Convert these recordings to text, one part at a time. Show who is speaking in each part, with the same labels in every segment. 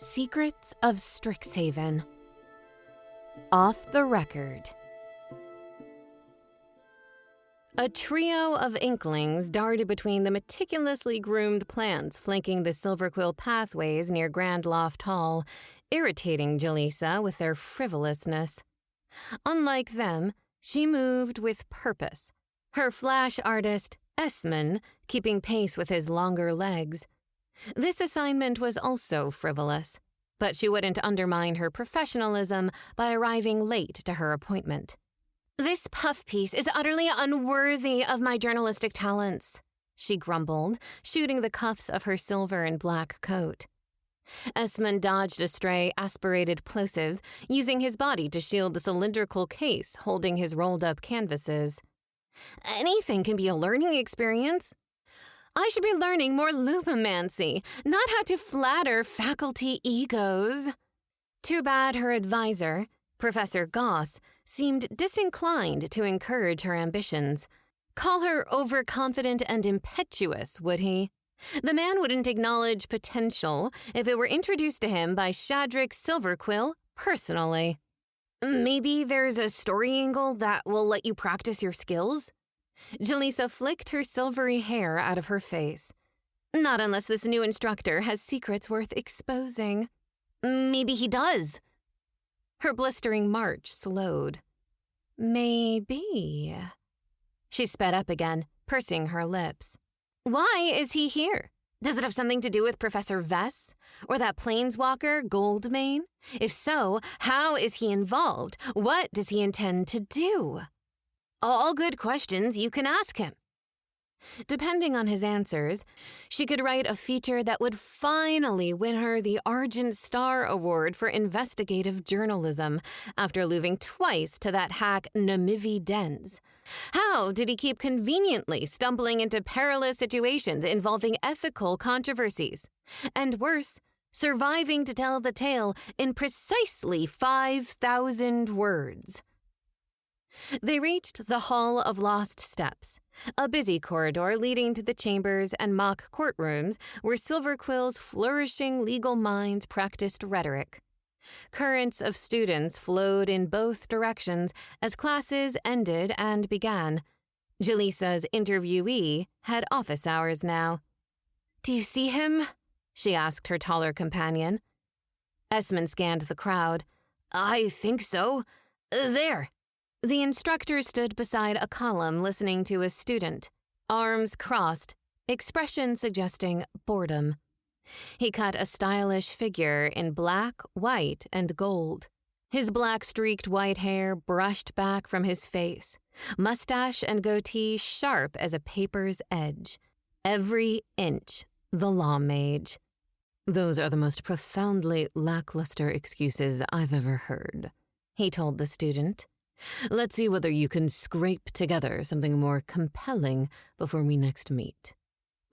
Speaker 1: Secrets of Strixhaven. Off the record. A trio of inklings darted between the meticulously groomed plants flanking the Silverquill pathways near Grand Loft Hall, irritating Jilesa with their frivolousness. Unlike them, she moved with purpose, her flash artist, Esmond, keeping pace with his longer legs. This assignment was also frivolous, but she wouldn't undermine her professionalism by arriving late to her appointment. "This puff piece is utterly unworthy of my journalistic talents," she grumbled, shooting the cuffs of her silver and black coat. Esmond dodged a stray aspirated plosive, using his body to shield the cylindrical case holding his rolled-up canvases. "Anything can be a learning experience. I should be learning more lupomancy, not how to flatter faculty egos." Too bad her advisor, Professor Goss, seemed disinclined to encourage her ambitions. Call her overconfident and impetuous, would he? The man wouldn't acknowledge potential if it were introduced to him by Shadrick Silverquill personally. "Maybe there's a story angle that will let you practice your skills?" Jilesa flicked her silvery hair out of her face. "Not unless this new instructor has secrets worth exposing." "Maybe he does." Her blistering march slowed. "Maybe." She sped up again, pursing her lips. "Why is he here? Does it have something to do with Professor Vess? Or that planeswalker, Goldmane? If so, how is he involved? What does he intend to do?" "All good questions you can ask him." Depending on his answers, she could write a feature that would finally win her the Argent Star Award for investigative journalism after losing twice to that hack Namivi Dens. How did he keep conveniently stumbling into perilous situations involving ethical controversies? And worse, surviving to tell the tale in precisely 5,000 words. They reached the Hall of Lost Steps, a busy corridor leading to the chambers and mock courtrooms where Silverquill's flourishing legal minds practiced rhetoric. Currents of students flowed in both directions as classes ended and began. Jilesa's interviewee had office hours now. "Do you see him?" she asked her taller companion. Esmond scanned the crowd. "I think so. There." The instructor stood beside a column listening to a student, arms crossed, expression suggesting boredom. He cut a stylish figure in black, white, and gold. His black-streaked white hair brushed back from his face, mustache and goatee sharp as a paper's edge. Every inch the law mage. "Those are the most profoundly lackluster excuses I've ever heard," he told the student. "Let's see whether you can scrape together something more compelling before we next meet.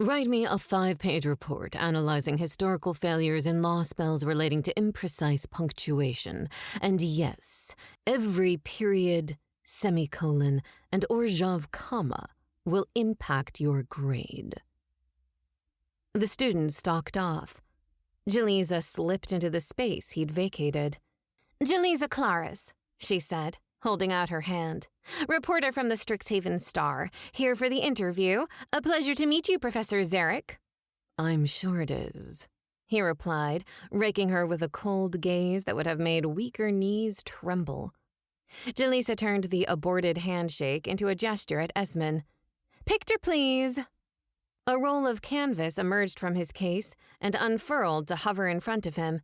Speaker 1: Write me a 5-page report analyzing historical failures in law spells relating to imprecise punctuation. And yes, every period, semicolon, and orgev comma will impact your grade." The student stalked off. Jilesa slipped into the space he'd vacated. "Jilesa Claris," she said, holding out her hand. "Reporter from the Strixhaven Star, here for the interview. A pleasure to meet you, Professor Zarek." "I'm sure it is," he replied, raking her with a cold gaze that would have made weaker knees tremble. Jilesa turned the aborted handshake into a gesture at Esmond. "Picture, please." A roll of canvas emerged from his case and unfurled to hover in front of him.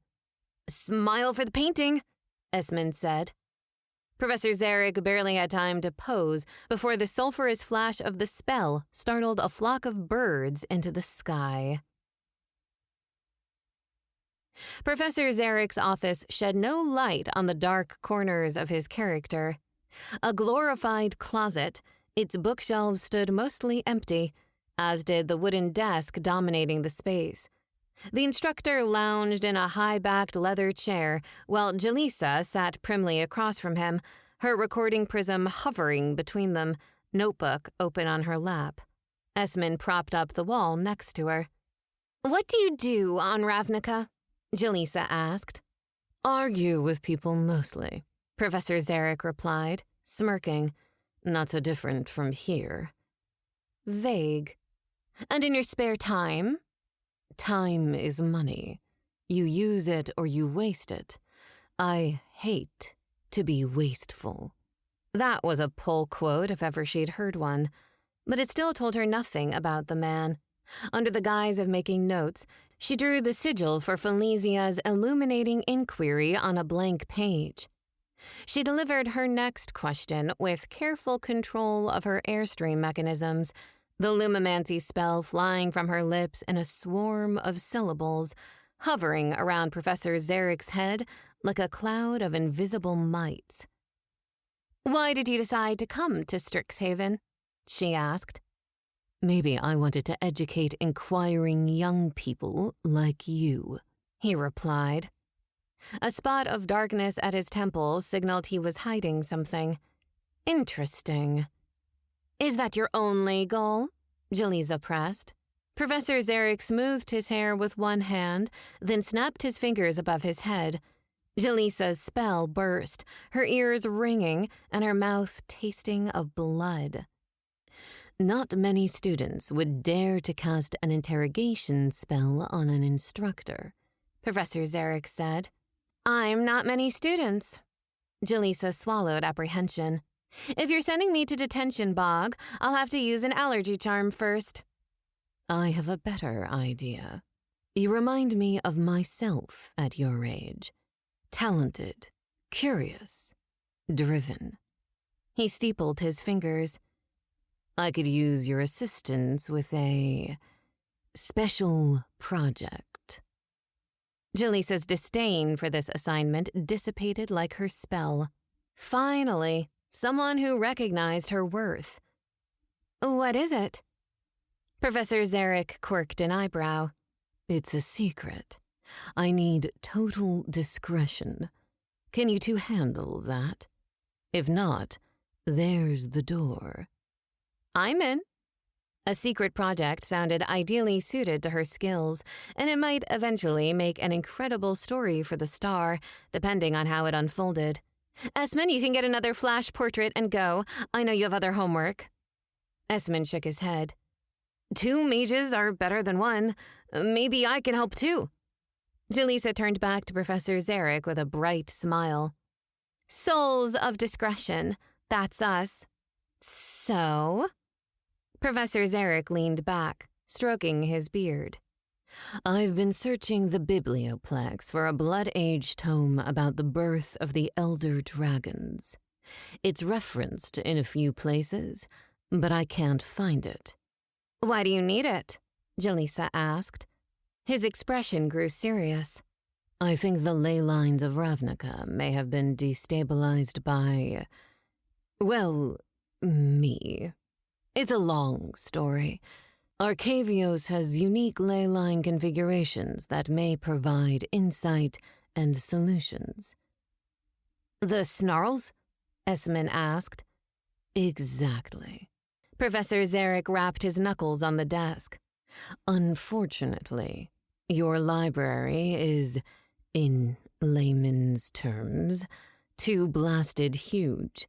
Speaker 1: "Smile for the painting," Esmond said. Professor Zarek barely had time to pose before the sulphurous flash of the spell startled a flock of birds into the sky. Professor Zarek's office shed no light on the dark corners of his character. A glorified closet, its bookshelves stood mostly empty, as did the wooden desk dominating the space. The instructor lounged in a high-backed leather chair, while Jilesa sat primly across from him, her recording prism hovering between them, notebook open on her lap. Esmond propped up the wall next to her. "What do you do on Ravnica?" Jilesa asked.
Speaker 2: Argue with people mostly,
Speaker 1: Professor Zarek replied, smirking.
Speaker 2: Not so different from here.
Speaker 1: Vague. And in your spare time?
Speaker 2: Time is money. You use it or you waste it. I hate to be wasteful.
Speaker 1: That was a pull quote if ever she'd heard one, but it still told her nothing about the man. Under the guise of making notes, she drew the sigil for Felicia's illuminating inquiry on a blank page. She delivered her next question with careful control of her airstream mechanisms, the lumimancy spell flying from her lips in a swarm of syllables, hovering around Professor Zarek's head like a cloud of invisible mites. "Why did you decide to come to Strixhaven?" she asked.
Speaker 2: Maybe I wanted to educate inquiring young people like you,
Speaker 1: he replied. A spot of darkness at his temples signaled he was hiding something. Interesting. "Is that your only goal?" Jilesa pressed. Professor Zarek smoothed his hair with one hand, then snapped his fingers above his head. Jilesa's spell burst, her ears ringing and her mouth tasting of blood.
Speaker 2: Not many students would dare to cast an interrogation spell on an instructor,
Speaker 1: Professor Zarek said. "I'm not many students." Jilesa swallowed apprehension. "If you're sending me to detention bog, I'll have to use an allergy charm first."
Speaker 2: I have a better idea. You remind me of myself at your age. Talented, curious, driven.
Speaker 1: He steepled his fingers.
Speaker 2: I could use your assistance with a special project.
Speaker 1: Jilesa's disdain for this assignment dissipated like her spell. Finally, someone who recognized her worth. "What is it?" Professor Zarek quirked an eyebrow.
Speaker 2: It's a secret. I need total discretion. Can you two handle that? If not, there's the door.
Speaker 1: I'm in. A secret project sounded ideally suited to her skills, and it might eventually make an incredible story for the Star, depending on how it unfolded. "Esmond, you can get another flash portrait and go. I know you have other homework." Esmond shook his head. "Two mages are better than one. Maybe I can help too." Jilesa turned back to Professor Zarek with a bright smile. "Souls of discretion, that's us." "So?" Professor Zarek leaned back, stroking his beard.
Speaker 2: I've been searching the Biblioplex for a Blood Age tome about the birth of the Elder Dragons. It's referenced in a few places, but I can't find it.
Speaker 1: "Why do you need it?" Jilesa asked. His expression grew serious.
Speaker 2: I think the ley lines of Ravnica may have been destabilized by, well, me. It's a long story. Arcavios has unique ley line configurations that may provide insight and solutions.
Speaker 1: "The snarls?" Esmond asked.
Speaker 2: Exactly.
Speaker 1: Professor Zarek rapped his knuckles on the desk.
Speaker 2: Unfortunately, your library is, in layman's terms, too blasted huge.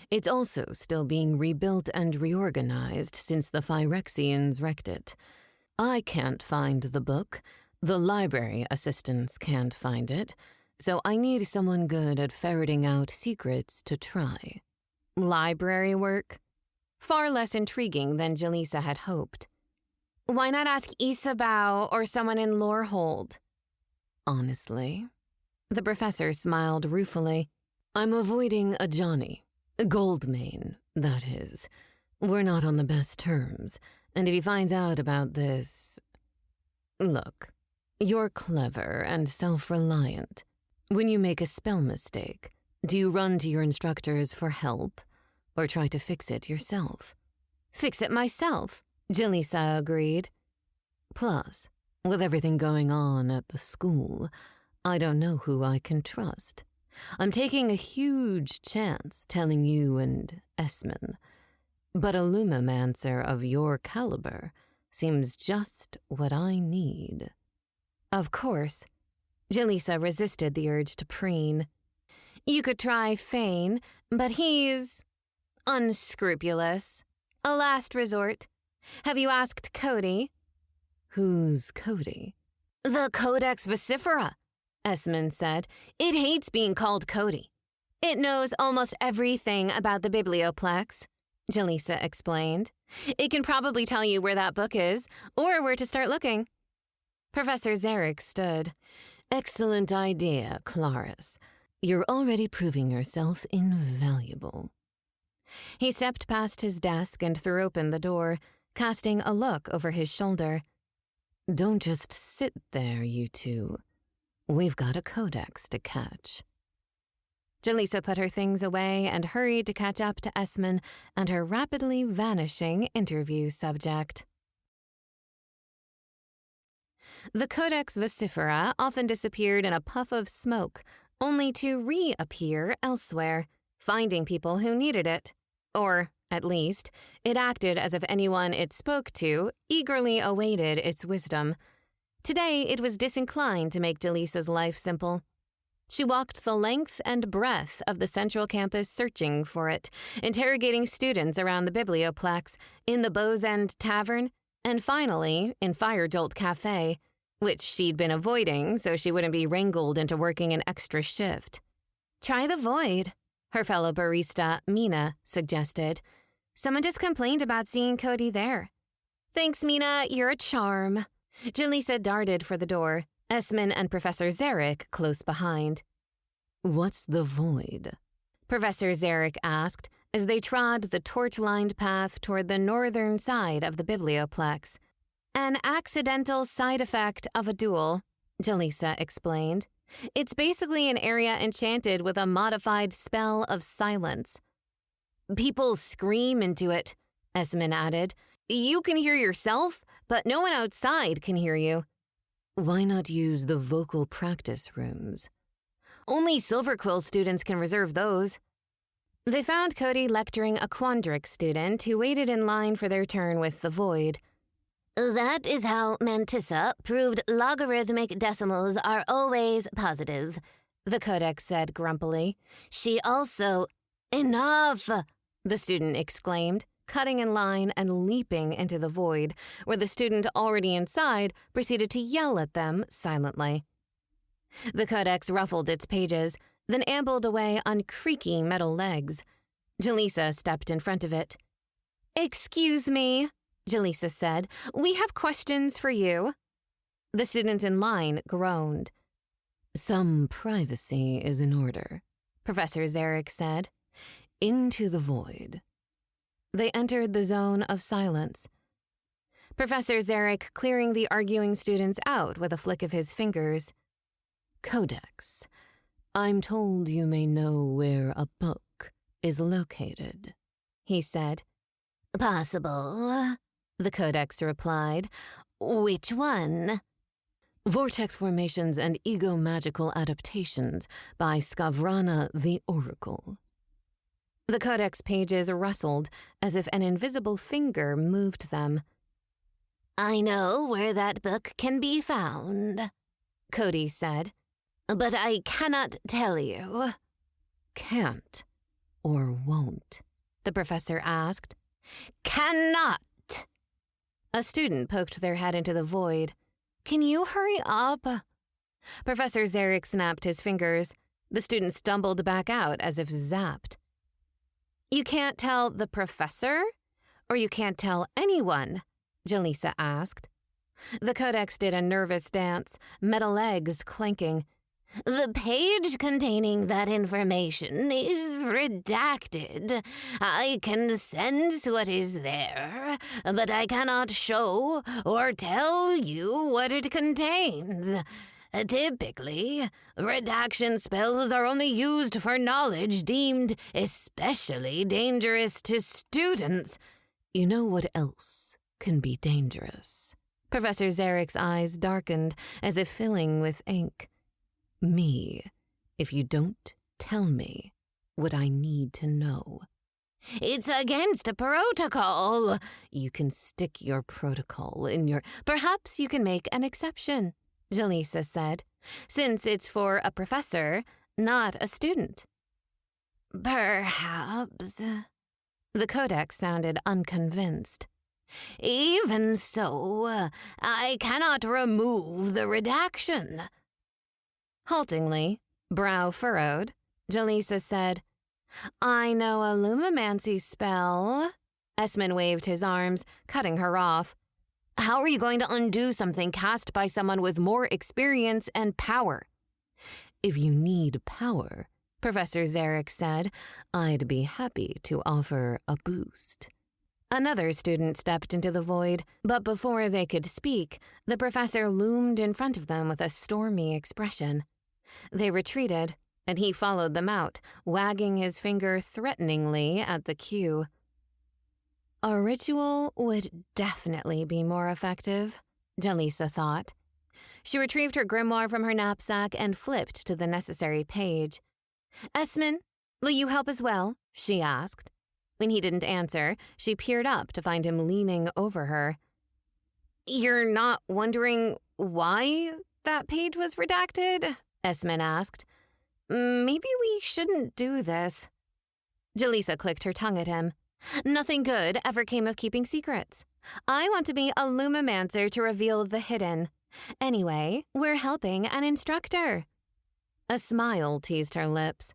Speaker 2: It's also still being rebuilt and reorganized since the Phyrexians wrecked it. I can't find the book, the library assistants can't find it, so I need someone good at ferreting out secrets to try.
Speaker 1: Library work? Far less intriguing than Jilesa had hoped. "Why not ask Isabel or someone in Lorehold?"
Speaker 2: Honestly,
Speaker 1: the professor smiled ruefully.
Speaker 2: I'm avoiding a Johnny. Goldmane, that is. We're not on the best terms, and if he finds out about this... Look, you're clever and self-reliant. When you make a spell mistake, do you run to your instructors for help, or try to fix it yourself?
Speaker 1: "Fix it myself," Jilesa agreed.
Speaker 2: Plus, with everything going on at the school, I don't know who I can trust. I'm taking a huge chance telling you and Esmond, but a lumimancer of your caliber seems just what I need.
Speaker 1: "Of course." Jilesa resisted the urge to preen. You could try Fane, but he's unscrupulous. A last resort. Have you asked Cody?
Speaker 2: Who's Cody?
Speaker 1: The Codex Vocifera, Esmond said. It hates being called Cody. It knows almost everything about the Biblioplex, Jilesa explained. It can probably tell you where that book is, or where to start looking. Professor Zarek stood.
Speaker 2: Excellent idea, Clarice. You're already proving yourself invaluable.
Speaker 1: He stepped past his desk and threw open the door, casting a look over his shoulder.
Speaker 2: Don't just sit there, you two. We've got a codex to catch.
Speaker 1: Jilesa put her things away and hurried to catch up to Esmond and her rapidly vanishing interview subject. The Codex Vocifera often disappeared in a puff of smoke, only to reappear elsewhere, finding people who needed it. Or, at least, it acted as if anyone it spoke to eagerly awaited its wisdom. Today, it was disinclined to make Jalesa's life simple. She walked the length and breadth of the central campus searching for it, interrogating students around the Biblioplex, in the Bow's End Tavern, and finally in Firejolt Cafe, which she'd been avoiding so she wouldn't be wrangled into working an extra shift. Try the Void, her fellow barista, Mina, suggested. Someone just complained about seeing Cody there. Thanks, Mina, you're a charm. Jilesa darted for the door, Esmond and Professor Zarek close behind.
Speaker 2: What's the Void?
Speaker 1: Professor Zarek asked as they trod the torch-lined path toward the northern side of the Biblioplex. An accidental side effect of a duel, Jilesa explained. It's basically an area enchanted with a modified spell of silence. People scream into it, Esmond added. You can hear yourself, but no one outside can hear you.
Speaker 2: Why not use the vocal practice rooms?
Speaker 1: Only Silverquill students can reserve those. They found Cody lecturing a Quandrix student who waited in line for their turn with the Void. That is how Mantissa proved logarithmic decimals are always positive, the Codex said grumpily. She also— Enough! The student exclaimed, cutting in line and leaping into the Void, where the student already inside proceeded to yell at them silently. The Codex ruffled its pages, then ambled away on creaky metal legs. Jilesa stepped in front of it. Excuse me, Jilesa said. We have questions for you. The student in line groaned.
Speaker 2: Some privacy is in order,
Speaker 1: Professor Zarek said.
Speaker 2: Into the Void.
Speaker 1: They entered the zone of silence. Professor Zarek clearing the arguing students out with a flick of his fingers.
Speaker 2: Codex. I'm told you may know where a book is located, he said.
Speaker 1: Possible, the Codex replied. Which one?
Speaker 2: Vortex Formations and Ego-Magical Adaptations by Skavrana the Oracle.
Speaker 1: The Codex pages rustled as if an invisible finger moved them. I know where that book can be found, Cody said. But I cannot tell you.
Speaker 2: Can't or won't?
Speaker 1: The professor asked. Cannot! A student poked their head into the Void. Can you hurry up? Professor Zarek snapped his fingers. The student stumbled back out as if zapped. You can't tell the professor? Or you can't tell anyone? Jilesa asked. The Codex did a nervous dance, metal legs clanking. The page containing that information is redacted. I can sense what is there, but I cannot show or tell you what it contains. Typically, redaction spells are only used for knowledge deemed especially dangerous to students.
Speaker 2: You know what else can be dangerous?
Speaker 1: Professor Zarek's eyes darkened as if filling with ink.
Speaker 2: Me, if you don't tell me what I need to know.
Speaker 1: It's against a protocol.
Speaker 2: You can stick your protocol in your—
Speaker 1: Perhaps you can make an exception, Jilesa said, since it's for a professor, not a student.
Speaker 3: Perhaps.
Speaker 1: The codex sounded unconvinced.
Speaker 3: Even so, I cannot remove the redaction.
Speaker 1: Haltingly, brow furrowed, Jilesa said, I know a lumimancy spell. Esmond waved his arms, cutting her off. How are you going to undo something cast by someone with more experience and power?
Speaker 2: If you need power, Professor Zarek said, I'd be happy to offer a boost.
Speaker 1: Another student stepped into the void, but before they could speak, the professor loomed in front of them with a stormy expression. They retreated, and he followed them out, wagging his finger threateningly at the queue. A ritual would definitely be more effective, Jilesa thought. She retrieved her grimoire from her knapsack and flipped to the necessary page. Esmond, will you help as well? She asked. When he didn't answer, she peered up to find him leaning over her. You're not wondering why that page was redacted? Esmond asked. Maybe we shouldn't do this. Jilesa clicked her tongue at him. Nothing good ever came of keeping secrets. I want to be a lumimancer to reveal the hidden. Anyway, we're helping an instructor. A smile teased her lips.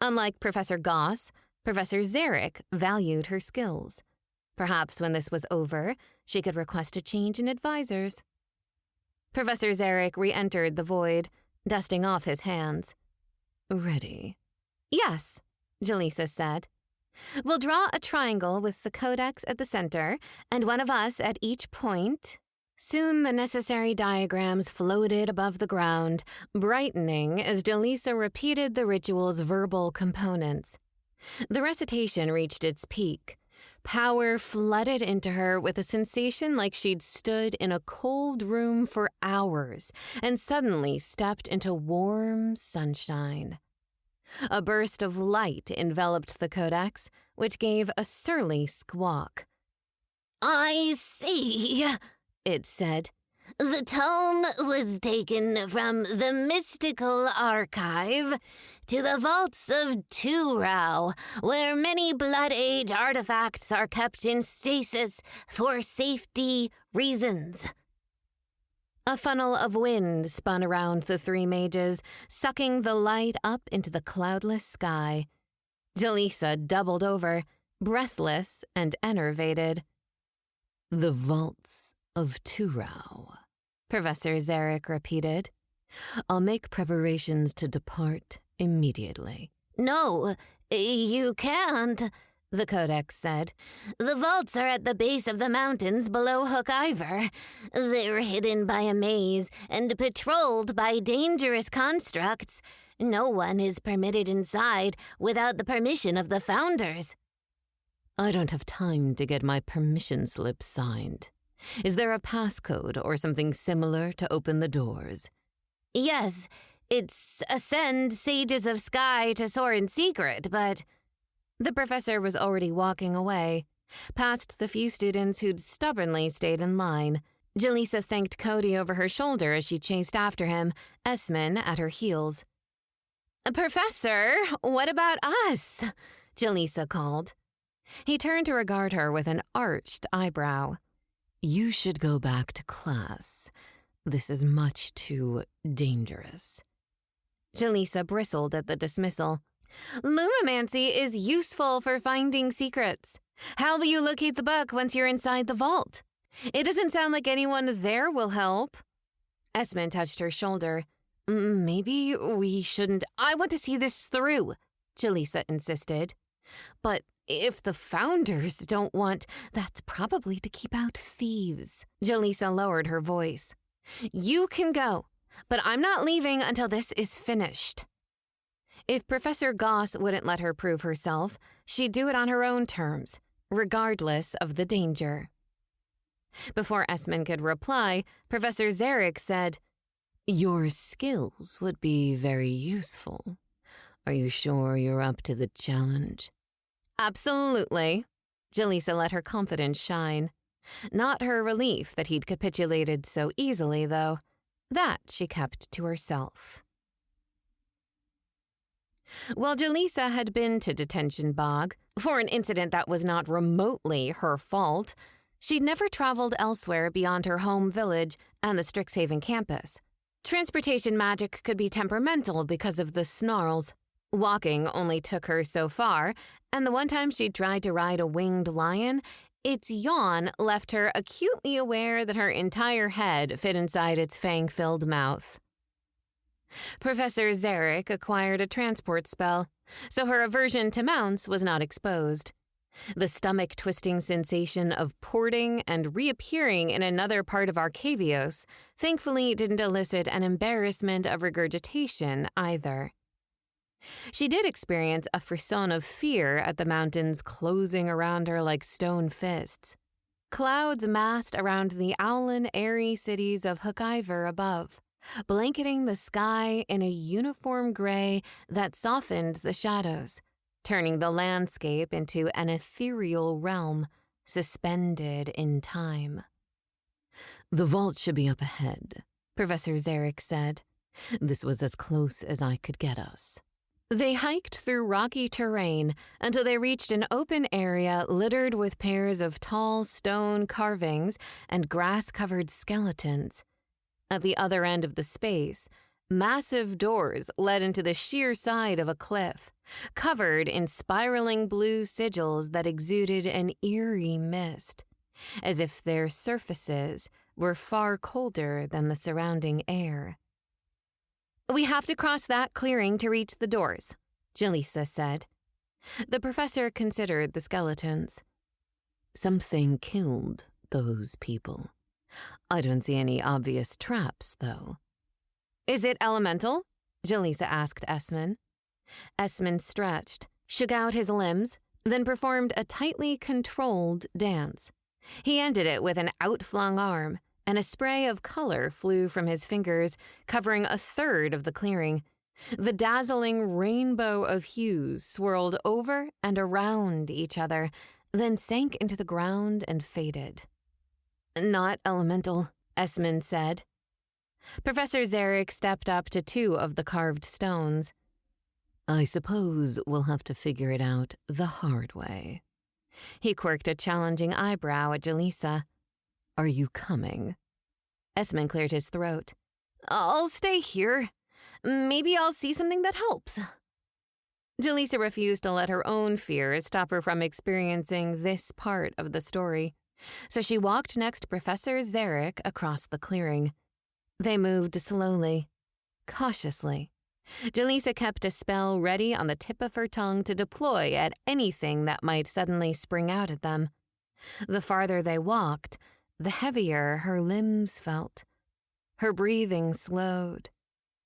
Speaker 1: Unlike Professor Goss, Professor Zarek valued her skills. Perhaps when this was over, she could request a change in advisors. Professor Zarek re-entered the void, dusting off his hands.
Speaker 2: Ready?
Speaker 1: Yes, Jilesa said. We'll draw a triangle with the codex at the center and one of us at each point. Soon the necessary diagrams floated above the ground, brightening as Jilesa repeated the ritual's verbal components. The recitation reached its peak. Power flooded into her with a sensation like she'd stood in a cold room for hours and suddenly stepped into warm sunshine. A burst of light enveloped the codex, which gave a surly squawk.
Speaker 3: I see, it said. The tome was taken from the mystical archive to the vaults of Turau, where many Blood Age artifacts are kept in stasis for safety reasons.
Speaker 1: A funnel of wind spun around the three mages, sucking the light up into the cloudless sky. Jilesa doubled over, breathless and enervated.
Speaker 2: The vaults of Turau, Professor Zarek repeated. I'll make preparations to depart immediately.
Speaker 3: No, you can't, the codex said. The vaults are at the base of the mountains below Hook Iver. They're hidden by a maze and patrolled by dangerous constructs. No one is permitted inside without the permission of the founders.
Speaker 2: I don't have time to get my permission slip signed. Is there a passcode or something similar to open the doors?
Speaker 3: Yes, it's Ascend Sages of Sky to soar in secret, but...
Speaker 1: The professor was already walking away, past the few students who'd stubbornly stayed in line. Jilesa thanked Cody over her shoulder as she chased after him, Esmond at her heels. Professor, what about us? Jilesa called. He turned to regard her with an arched eyebrow.
Speaker 2: You should go back to class. This is much too dangerous.
Speaker 1: Jilesa bristled at the dismissal. Lumimancy is useful for finding secrets. How will you locate the book once you're inside the vault? It doesn't sound like anyone there will help. Esmond touched her shoulder. Maybe we shouldn't. I want to see this through, Jilesa insisted. But if the founders don't want, that's probably to keep out thieves. Jilesa lowered her voice. You can go, but I'm not leaving until this is finished. If Professor Goss wouldn't let her prove herself, she'd do it on her own terms, regardless of the danger. Before Esmond could reply, Professor Zarek said,
Speaker 2: Your skills would be very useful. Are you sure you're up to the challenge?
Speaker 1: Absolutely. Jilesa let her confidence shine. Not her relief that he'd capitulated so easily, though. That she kept to herself. While Jilesa had been to Detention Bog for an incident that was not remotely her fault, she'd never traveled elsewhere beyond her home village and the Strixhaven campus. Transportation magic could be temperamental because of the snarls. Walking only took her so far, and the one time she tried to ride a winged lion, its yawn left her acutely aware that her entire head fit inside its fang-filled mouth. Professor Zarek acquired a transport spell, so her aversion to mounts was not exposed. The stomach-twisting sensation of porting and reappearing in another part of Arcavios thankfully didn't elicit an embarrassment of regurgitation either. She did experience a frisson of fear at the mountains closing around her like stone fists. Clouds massed around the owlin, airy cities of Hookivor above, blanketing the sky in a uniform gray that softened the shadows, turning the landscape into an ethereal realm, suspended in time.
Speaker 2: "The vault should be up ahead," Professor Zarek said. "This was as close as I could get us."
Speaker 1: They hiked through rocky terrain until they reached an open area littered with pairs of tall stone carvings and grass-covered skeletons. At the other end of the space, massive doors led into the sheer side of a cliff, covered in spiraling blue sigils that exuded an eerie mist, as if their surfaces were far colder than the surrounding air. "We have to cross that clearing to reach the doors," Jilesa said. The professor considered the skeletons.
Speaker 2: "Something killed those people. I don't see any obvious traps, though."
Speaker 1: "Is it elemental?" Jilesa asked Esmond. Esmond stretched, shook out his limbs, then performed a tightly controlled dance. He ended it with an outflung arm, and a spray of color flew from his fingers, covering a third of the clearing. The dazzling rainbow of hues swirled over and around each other, then sank into the ground and faded. "Not elemental," Esmond said. Professor Zarek stepped up to two of the carved stones.
Speaker 2: "I suppose we'll have to figure it out the hard way."
Speaker 1: He quirked a challenging eyebrow at Jilesa.
Speaker 2: "Are you coming?"
Speaker 1: Esmond cleared his throat. "I'll stay here. Maybe I'll see something that helps." Jilesa refused to let her own fears stop her from experiencing this part of the story, so she walked next to Professor Zarek across the clearing. They moved slowly, cautiously. Jilesa kept a spell ready on the tip of her tongue to deploy at anything that might suddenly spring out at them. The farther they walked, the heavier her limbs felt. Her breathing slowed.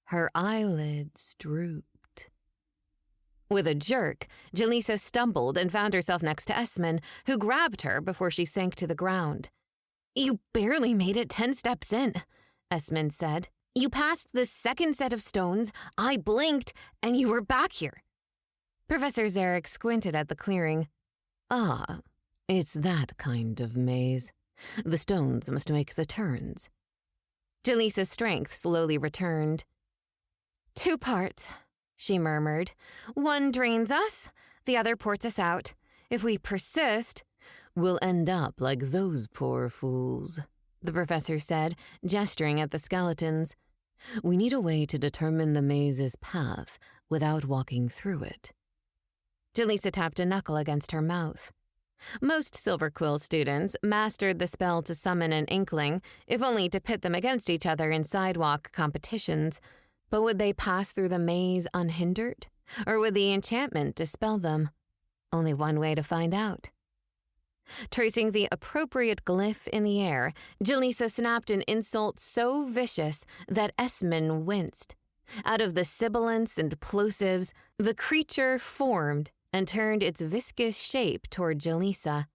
Speaker 1: Her eyelids drooped. With a jerk, Jilesa stumbled and found herself next to Esmond, who grabbed her before she sank to the ground. "You barely made it 10 steps in," Esmond said. "You passed the second set of stones, I blinked, and you were back here." Professor Zarek squinted at the clearing.
Speaker 2: "Ah, it's that kind of maze. The stones must make the turns."
Speaker 1: Jilesa's strength slowly returned. "2 parts," she murmured. "One drains us, the other ports us out. If we persist—"
Speaker 2: "We'll end up like those poor fools," the professor said, gesturing at the skeletons. "We need a way to determine the maze's path without walking through it."
Speaker 1: Jilesa tapped a knuckle against her mouth. Most Silverquill students mastered the spell to summon an inkling, if only to pit them against each other in sidewalk competitions. But would they pass through the maze unhindered? Or would the enchantment dispel them? Only one way to find out. Tracing the appropriate glyph in the air, Jilesa snapped an insult so vicious that Esmond winced. Out of the sibilants and plosives, the creature formed and turned its viscous shape toward Jilesa.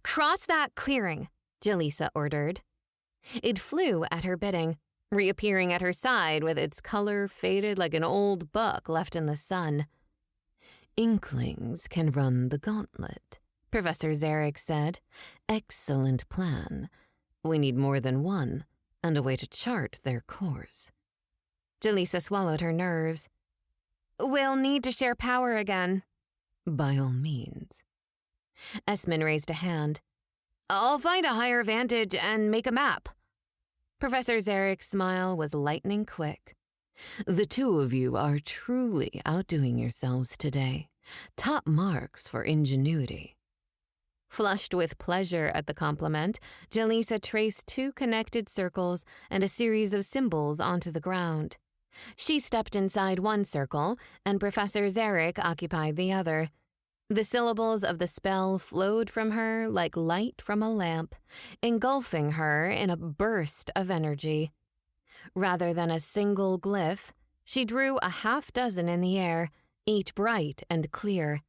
Speaker 1: "Cross that clearing," Jilesa ordered. It flew at her bidding, reappearing at her side with its color faded like an old book left in the sun.
Speaker 2: "Inklings can run the gauntlet," Professor Zarek said. "Excellent plan. We need more than one, and a way to chart their course.
Speaker 1: Jilesa swallowed her nerves. We'll need to share power again.
Speaker 2: By all means.
Speaker 1: Esmond raised a hand. I'll find a higher vantage and make a map. Professor Zarek's smile was lightning quick.
Speaker 2: The two of you are truly outdoing yourselves today. Top marks for ingenuity.
Speaker 1: Flushed with pleasure at the compliment, Jilesa traced 2 connected circles and a series of symbols onto the ground. She stepped inside one circle, and Professor Zarek occupied the other. The syllables of the spell flowed from her like light from a lamp, engulfing her in a burst of energy. Rather than a single glyph, she drew a 6 in the air, each bright and clear.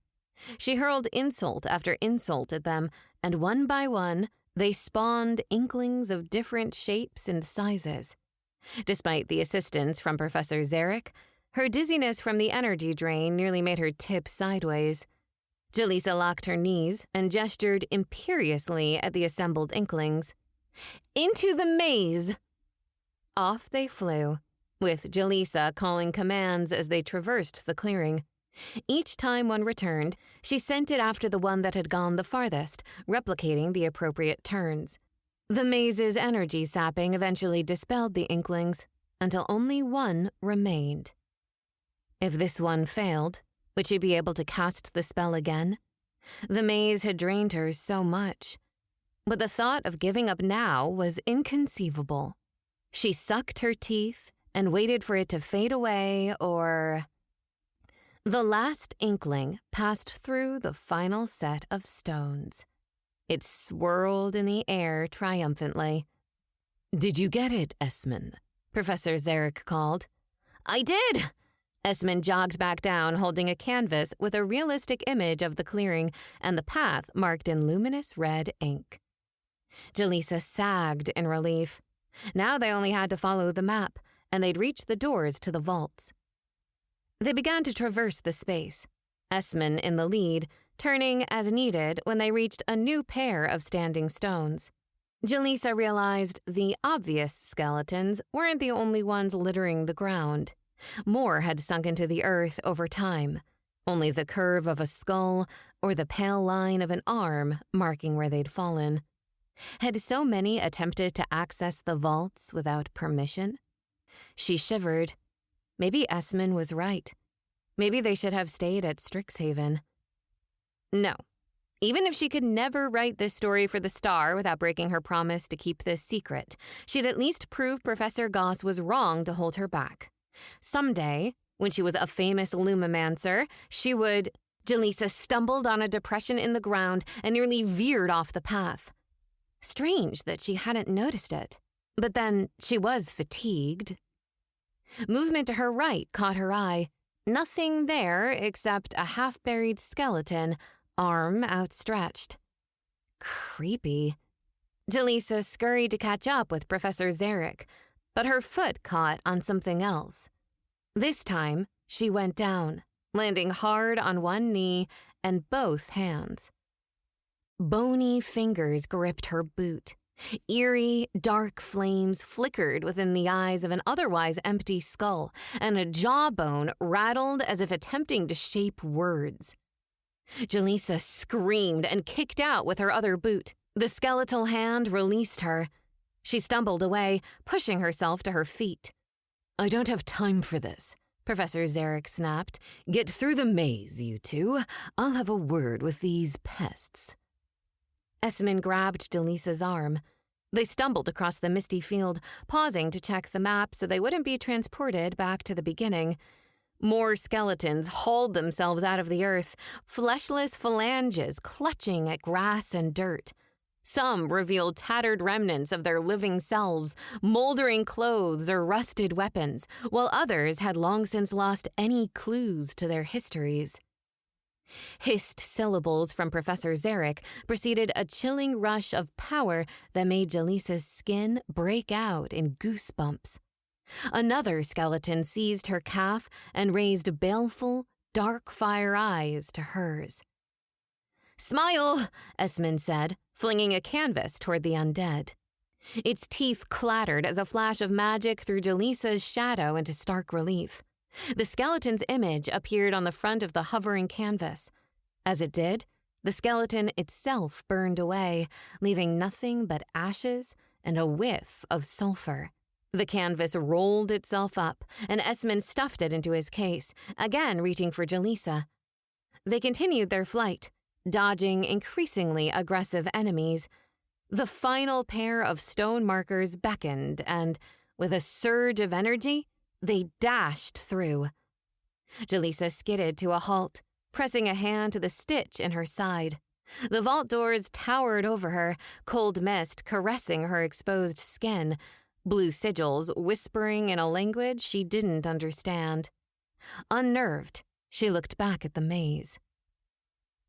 Speaker 1: She hurled insult after insult at them, and one by one, they spawned inklings of different shapes and sizes. Despite the assistance from Professor Zarek, her dizziness from the energy drain nearly made her tip sideways. Jilesa locked her knees and gestured imperiously at the assembled inklings. Into the maze! Off they flew, with Jilesa calling commands as they traversed the clearing. Each time one returned, she sent it after the one that had gone the farthest, replicating the appropriate turns. The maze's energy sapping eventually dispelled the inklings, until only one remained. If this one failed, would she be able to cast the spell again? The maze had drained her so much. But the thought of giving up now was inconceivable. She sucked her teeth and waited for it to fade away or... The last inkling passed through the final set of stones. It swirled in the air triumphantly.
Speaker 2: Did you get it, Esmond?
Speaker 1: Professor Zarek called. I did! Esmond jogged back down, holding a canvas with a realistic image of the clearing and the path marked in luminous red ink. Jilesa sagged in relief. Now they only had to follow the map, and they'd reach the doors to the vaults. They began to traverse the space, Esmond in the lead, turning as needed when they reached a new pair of standing stones. Jilesa realized the obvious skeletons weren't the only ones littering the ground. More had sunk into the earth over time, only the curve of a skull or the pale line of an arm marking where they'd fallen. Had so many attempted to access the vaults without permission? She shivered. Maybe Esmond was right. Maybe they should have stayed at Strixhaven. No. Even if she could never write this story for the Star without breaking her promise to keep this secret, she'd at least prove Professor Goss was wrong to hold her back. Someday, when she was a famous lumimancer, she would... Jilesa stumbled on a depression in the ground and nearly veered off the path. Strange that she hadn't noticed it. But then she was fatigued. Movement to her right caught her eye. Nothing there except a half-buried skeleton, arm outstretched. Creepy. Jilesa scurried to catch up with Professor Zarek, but her foot caught on something else. This time, she went down, landing hard on one knee and both hands. Bony fingers gripped her boot. Eerie, dark flames flickered within the eyes of an otherwise empty skull, and a jawbone rattled as if attempting to shape words. Jilesa screamed and kicked out with her other boot. The skeletal hand released her. She stumbled away, pushing herself to her feet.
Speaker 2: I don't have time for this, Professor Zarek snapped. Get through the maze, you two. I'll have a word with these pests.
Speaker 1: Esmond grabbed Jalesa's arm. They stumbled across the misty field, pausing to check the map so they wouldn't be transported back to the beginning. More skeletons hauled themselves out of the earth, fleshless phalanges clutching at grass and dirt. Some revealed tattered remnants of their living selves, moldering clothes or rusted weapons, while others had long since lost any clues to their histories. Hissed syllables from Professor Zarek preceded a chilling rush of power that made Jalesa's skin break out in goosebumps. Another skeleton seized her calf and raised baleful, dark fire eyes to hers. "Smile," Esmond said, flinging a canvas toward the undead. Its teeth clattered as a flash of magic threw Jilesa's shadow into stark relief. The skeleton's image appeared on the front of the hovering canvas. As it did, the skeleton itself burned away, leaving nothing but ashes and a whiff of sulfur. The canvas rolled itself up, and Esmond stuffed it into his case, again reaching for Jilesa. They continued their flight, dodging increasingly aggressive enemies. The final pair of stone markers beckoned, and, with a surge of energy, they dashed through. Jilesa skidded to a halt, pressing a hand to the stitch in her side. The vault doors towered over her, cold mist caressing her exposed skin, blue sigils whispering in a language she didn't understand. Unnerved, she looked back at the maze.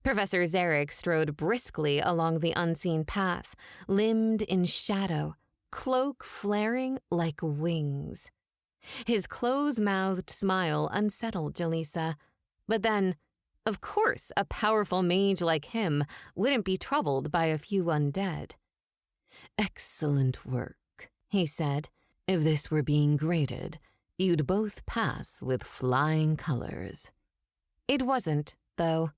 Speaker 1: Professor Zarek strode briskly along the unseen path, limbed in shadow, cloak flaring like wings. His close-mouthed smile unsettled Jilesa, but then, of course, a powerful mage like him wouldn't be troubled by a few undead.
Speaker 2: "Excellent work," he said. "If this were being graded, you'd both pass with flying colors."
Speaker 1: It wasn't, though.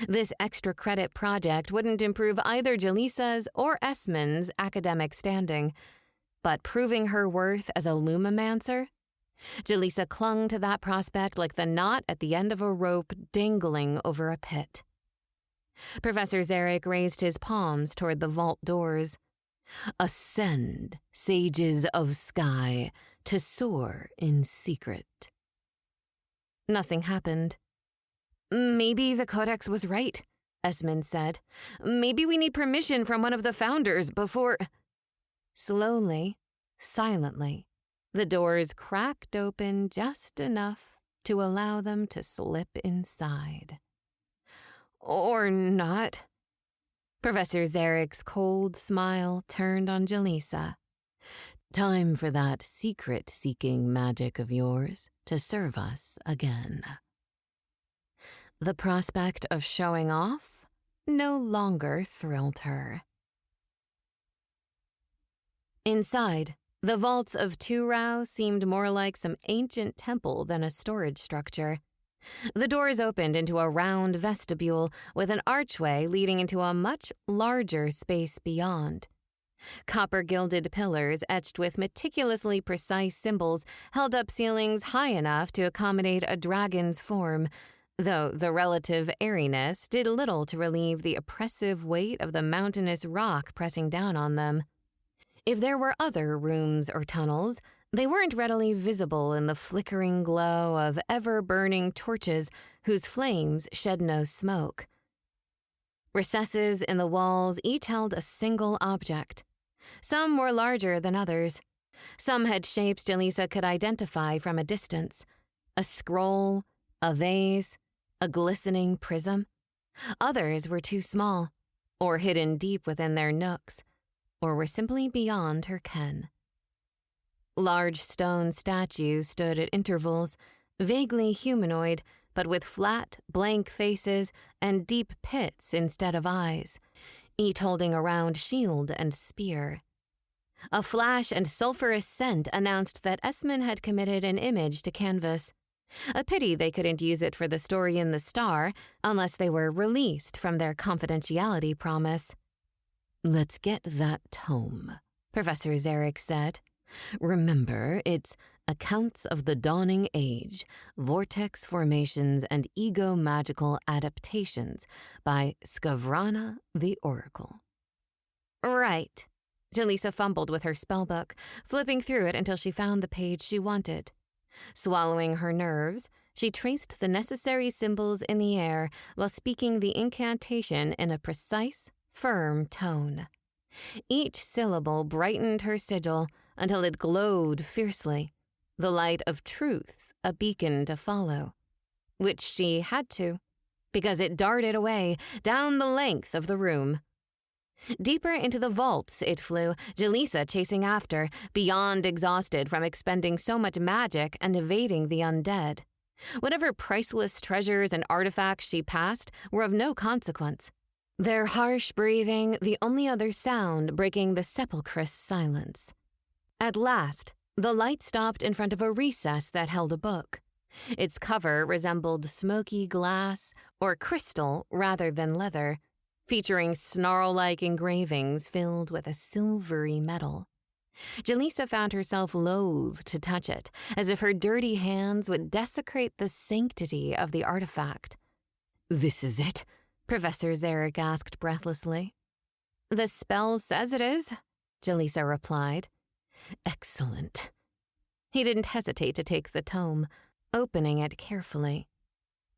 Speaker 1: This extra credit project wouldn't improve either Jilesa's or Esmond's academic standing, but proving her worth as a lumimancer? Jilesa clung to that prospect like the knot at the end of a rope dangling over a pit. Professor Zarek raised his palms toward the vault doors.
Speaker 2: "Ascend, sages of sky, to soar in secret."
Speaker 1: Nothing happened. "Maybe the codex was right," Esmond said. "Maybe we need permission from one of the founders before—" Slowly, silently, the doors cracked open just enough to allow them to slip inside. Or not. Professor Zarek's cold smile turned on Jilesa.
Speaker 2: "Time for that secret-seeking magic of yours to serve us again."
Speaker 1: The prospect of showing off no longer thrilled her. Inside, the vaults of Turau seemed more like some ancient temple than a storage structure. The doors opened into a round vestibule with an archway leading into a much larger space beyond. Copper-gilded pillars etched with meticulously precise symbols held up ceilings high enough to accommodate a dragon's form, though the relative airiness did little to relieve the oppressive weight of the mountainous rock pressing down on them. If there were other rooms or tunnels, they weren't readily visible in the flickering glow of ever-burning torches whose flames shed no smoke. Recesses in the walls each held a single object. Some were larger than others. Some had shapes Jilesa could identify from a distance. A scroll, a vase, a glistening prism. Others were too small, or hidden deep within their nooks, or were simply beyond her ken. Large stone statues stood at intervals, vaguely humanoid, but with flat, blank faces and deep pits instead of eyes, each holding a round shield and spear. A flash and sulphurous scent announced that Esmond had committed an image to canvas. A pity they couldn't use it for the story in the Star unless they were released from their confidentiality promise.
Speaker 2: "Let's get that tome," Professor Zarek said. "Remember, it's Accounts of the Dawning Age, Vortex Formations and Ego-Magical Adaptations by Skavrana the Oracle."
Speaker 1: Right. Jilesa fumbled with her spellbook, flipping through it until she found the page she wanted. Swallowing her nerves, she traced the necessary symbols in the air while speaking the incantation in a precise, firm tone. Each syllable brightened her sigil until it glowed fiercely, the light of truth a beacon to follow, which she had to, because it darted away down the length of the room. Deeper into the vaults it flew, Jilesa chasing after, beyond exhausted from expending so much magic and evading the undead. Whatever priceless treasures and artifacts she passed were of no consequence. their harsh breathing the only other sound breaking the sepulchrous silence. At last, the light stopped in front of a recess that held a book. Its cover resembled smoky glass or crystal rather than leather, featuring snarl-like engravings filled with a silvery metal. Jilesa found herself loath to touch it, as if her dirty hands would desecrate the sanctity of the artifact.
Speaker 2: "This is it?"
Speaker 1: Professor Zarek asked breathlessly. "The spell says it is," Jilesa replied.
Speaker 2: "Excellent."
Speaker 1: He didn't hesitate to take the tome, opening it carefully.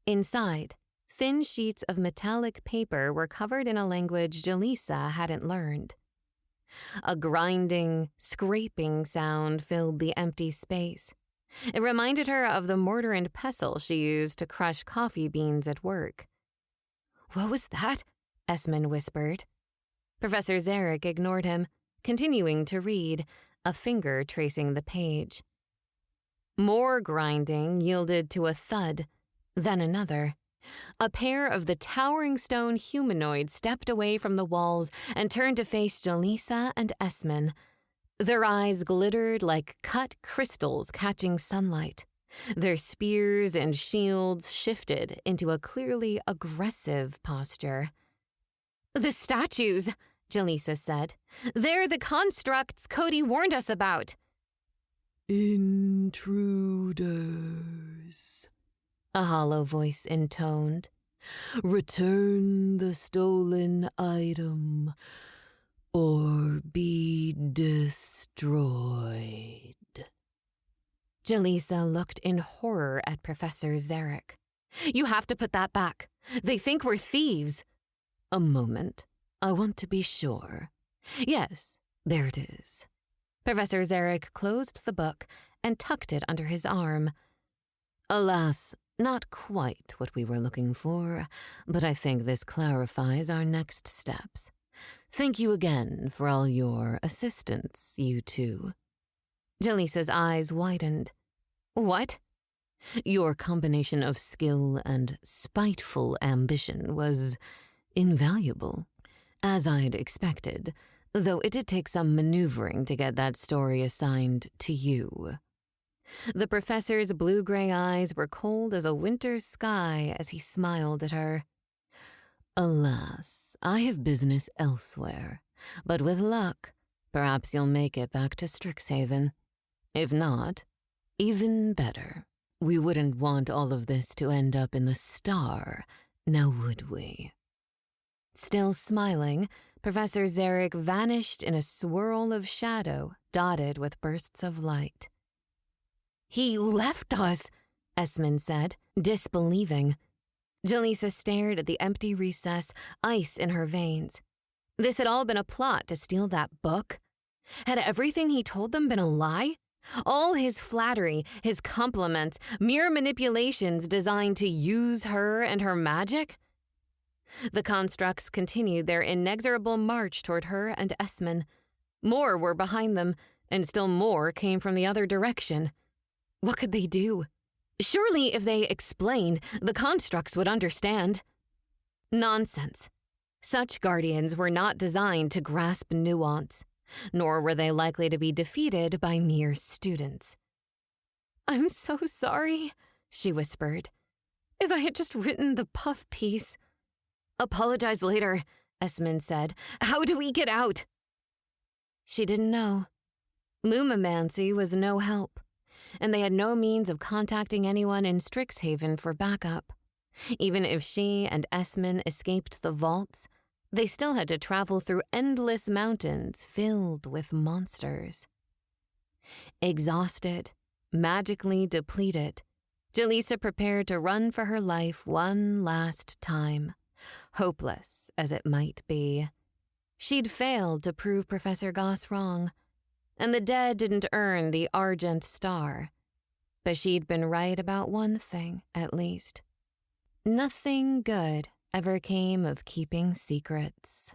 Speaker 1: Inside, thin sheets of metallic paper were covered in a language Jilesa hadn't learned. A grinding, scraping sound filled the empty space. It reminded her of the mortar and pestle she used to crush coffee beans at work.
Speaker 2: "What was that?"
Speaker 1: Esmond whispered. Professor Zarek ignored him, continuing to read, a finger tracing the page. More grinding yielded to a thud, then another. A pair of the towering stone humanoids stepped away from the walls and turned to face Jilesa and Esmond. Their eyes glittered like cut crystals catching sunlight. Their spears and shields shifted into a clearly aggressive posture. "The statues," Jilesa said. "They're the constructs Cody warned us about."
Speaker 2: "Intruders," a hollow voice intoned. "Return the stolen item, or be destroyed."
Speaker 1: Jilesa looked in horror at Professor Zarek. "You have to put that back. They think we're thieves."
Speaker 2: "A moment. I want to be sure. Yes, there it is."
Speaker 1: Professor Zarek closed the book and tucked it under his arm.
Speaker 2: "Alas, not quite what we were looking for, but I think this clarifies our next steps. Thank you again for all your assistance, you two."
Speaker 1: Jalesa's eyes widened. "What?"
Speaker 2: "Your combination of skill and spiteful ambition was invaluable, as I'd expected, though it did take some maneuvering to get that story assigned to you."
Speaker 1: The professor's blue-gray eyes were cold as a winter's sky as he smiled at her.
Speaker 2: "Alas, I have business elsewhere, but with luck, perhaps you'll make it back to Strixhaven. If not, even better. We wouldn't want all of this to end up in the Star, now would we?"
Speaker 1: Still smiling, Professor Zarek vanished in a swirl of shadow dotted with bursts of light. "He left us," Esmond said, disbelieving. Jilesa stared at the empty recess, ice in her veins. This had all been a plot to steal that book? Had everything he told them been a lie? All his flattery, his compliments, mere manipulations designed to use her and her magic? The constructs continued their inexorable march toward her and Esmond. More were behind them, and still more came from the other direction. What could they do? Surely if they explained, the constructs would understand. Nonsense. Such guardians were not designed to grasp nuance, nor were they likely to be defeated by mere students. "I'm so sorry," she whispered. "If I had just written the puff piece." "Apologize later," Esmond said. "How do we get out?" She didn't know. Lumomancy was no help, and they had no means of contacting anyone in Strixhaven for backup. Even if she and Esmond escaped the vaults, they still had to travel through endless mountains filled with monsters. Exhausted, magically depleted, Jilesa prepared to run for her life one last time, hopeless as it might be. She'd failed to prove Professor Goss wrong, and the dead didn't earn the Argent Star. But she'd been right about one thing, at least. Nothing good ever came of keeping secrets.